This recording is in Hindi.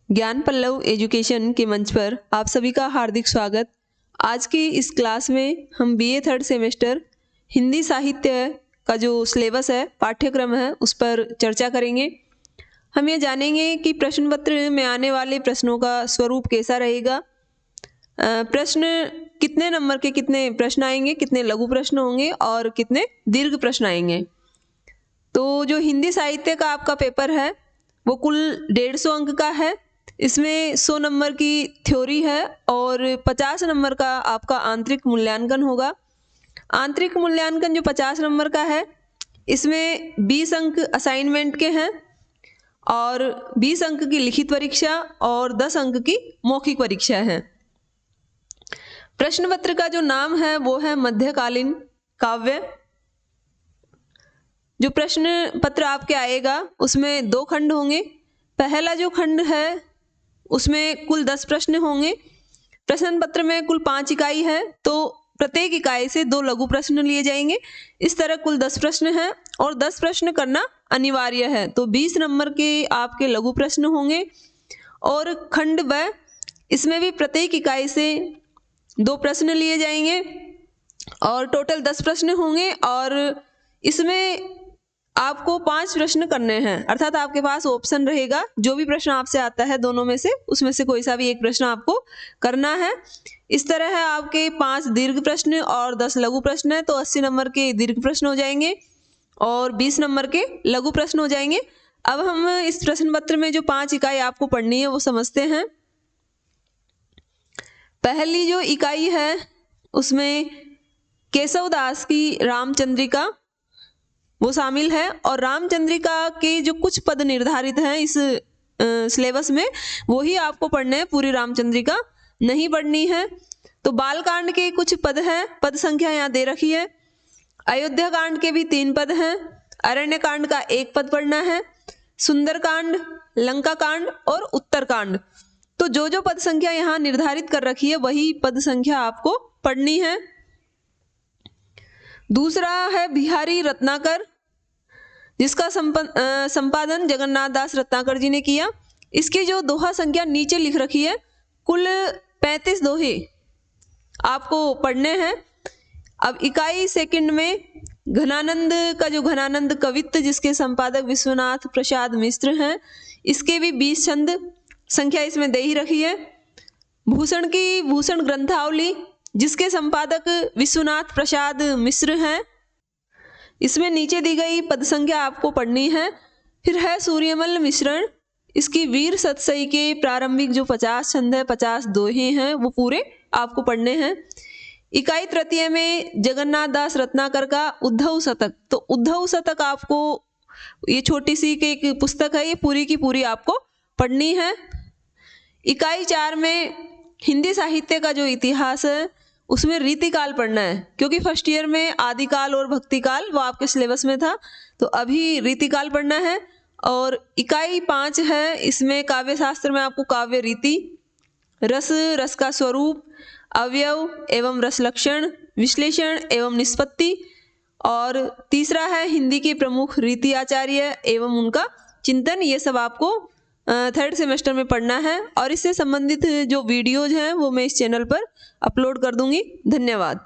ज्ञान पल्लव एजुकेशन के मंच पर आप सभी का हार्दिक स्वागत। आज की इस क्लास में हम बीए थर्ड सेमेस्टर हिंदी साहित्य का जो सिलेबस है, पाठ्यक्रम है, उस पर चर्चा करेंगे। हम ये जानेंगे कि प्रश्न पत्र में आने वाले प्रश्नों का स्वरूप कैसा रहेगा, प्रश्न कितने नंबर के कितने प्रश्न आएंगे, कितने लघु प्रश्न होंगे और कितने दीर्घ प्रश्न आएंगे। तो जो हिंदी साहित्य का आपका पेपर है वो कुल 150 अंक का है। इसमें 100 नंबर की थ्योरी है और 50 नंबर का आपका आंतरिक मूल्यांकन होगा। आंतरिक मूल्यांकन जो 50 नंबर का है, इसमें 20 अंक असाइनमेंट के हैं और 20 अंक की लिखित परीक्षा और 10 अंक की मौखिक परीक्षा है। प्रश्न पत्र का जो नाम है वो है मध्यकालीन काव्य। जो प्रश्न पत्र आपके आएगा उसमें 2 खंड होंगे। पहला जो खंड है उसमें कुल 10 प्रश्न होंगे। प्रश्न पत्र में कुल 5 इकाई है, तो प्रत्येक इकाई से 2 लघु प्रश्न लिए जाएंगे। इस तरह कुल 10 प्रश्न हैं और 10 प्रश्न करना अनिवार्य है, तो 20 नंबर के आपके लघु प्रश्न होंगे। और खंड ब, इसमें भी प्रत्येक इकाई से 2 प्रश्न लिए जाएंगे और टोटल 10 प्रश्न होंगे और इसमें आपको 5 प्रश्न करने हैं, अर्थात आपके पास ऑप्शन रहेगा। जो भी प्रश्न आपसे आता है दोनों में से, उसमें से कोई सा भी एक प्रश्न आपको करना है। इस तरह है आपके 5 दीर्घ प्रश्न और 10 लघु प्रश्न है, तो 80 नंबर के दीर्घ प्रश्न हो जाएंगे और 20 नंबर के लघु प्रश्न हो जाएंगे। अब हम इस प्रश्न पत्र में जो 5 इकाई आपको पढ़नी है वो समझते हैं। पहली जो इकाई है उसमें केशव दास की रामचंद्रिका वो शामिल है और रामचंद्रिका के जो कुछ पद निर्धारित हैं इस सिलेबस में, वो ही आपको पढ़ने हैं, पूरी रामचंद्रिका नहीं पढ़नी है। तो बाल कांड के कुछ पद हैं, पद संख्या यहाँ दे रखी है। अयोध्या कांड के भी 3 पद हैं। अरण्य कांड का 1 पद पढ़ना है। सुंदर कांड, लंका कांड और उत्तर कांड, तो जो जो पद संख्या यहाँ निर्धारित कर रखी है वही पद संख्या आपको पढ़नी है। दूसरा है बिहारी रत्नाकर, जिसका संपादन जगन्नाथ दास रत्नाकर जी ने किया। इसकी जो दोहा संख्या नीचे लिख रखी है, कुल 35 दोहे आपको पढ़ने हैं। अब इकाई सेकंड में घनानंद का जो घनानंद कवित्त, जिसके संपादक विश्वनाथ प्रसाद मिश्र हैं, इसके भी 20 छंद संख्या इसमें दे ही रखी है। भूषण की भूषण ग्रंथावली, जिसके संपादक विश्वनाथ प्रसाद मिश्र हैं, इसमें नीचे दी गई पद संख्या आपको पढ़नी है। फिर है सूर्यमल मिश्रण, इसकी वीर सतसई के प्रारंभिक जो 50 छंद है, 50 दोहे हैं, वो पूरे आपको पढ़ने हैं। इकाई तृतीय में जगन्नाथ दास रत्नाकर का उद्धव शतक, तो उद्धव शतक आपको, ये छोटी सी एक पुस्तक है, ये पूरी की पूरी आपको पढ़नी है। इकाई 4 में हिंदी साहित्य का जो इतिहास है उसमें रीतिकाल पढ़ना है, क्योंकि फर्स्ट ईयर में आदिकाल और भक्तिकाल वो आपके सिलेबस में था, तो अभी रीतिकाल पढ़ना है। और इकाई 5 है, इसमें काव्य शास्त्र में आपको काव्य रीति, रस, रस का स्वरूप, अवयव एवं रस लक्षण, विश्लेषण एवं निष्पत्ति, और तीसरा है हिंदी के प्रमुख रीति आचार्य एवं उनका चिंतन। ये सब आपको थर्ड सेमेस्टर में पढ़ना है और इससे संबंधित जो वीडियोज हैं वो मैं इस चैनल पर अपलोड कर दूंगी। धन्यवाद।